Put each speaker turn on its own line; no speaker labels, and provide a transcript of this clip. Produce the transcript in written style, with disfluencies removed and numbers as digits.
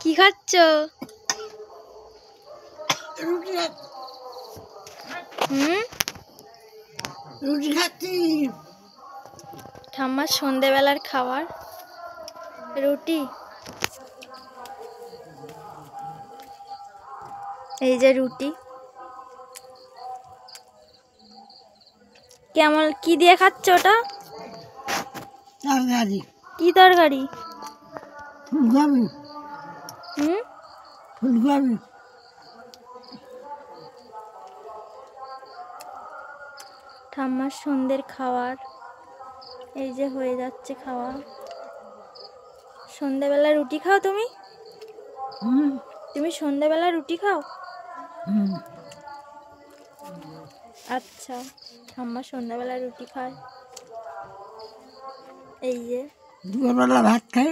কি খাচ্ছ?
রুটি খাচ্ছি।
ঠাম্মার সন্ধেবেলার খাবার রুটি। এই যে রুটি। কেমন কি দিয়ে খাচ্ছ ওটা?
তরকারি।
কি তরকারি?
ফুলকপি। ফুলকপি।
ঠাম্মার সন্ধ্যের খাবার এই যে হয়ে যাচ্ছে খাওয়া। সন্ধ্যেবেলা রুটি খাও তুমি? তুমি সন্ধ্যেবেলা রুটি খাও? আচ্ছা, ঠাম্মা সন্ধ্যাবেলা রুটি খায়। এই যে
দুপুরবেলা ভাত খাই।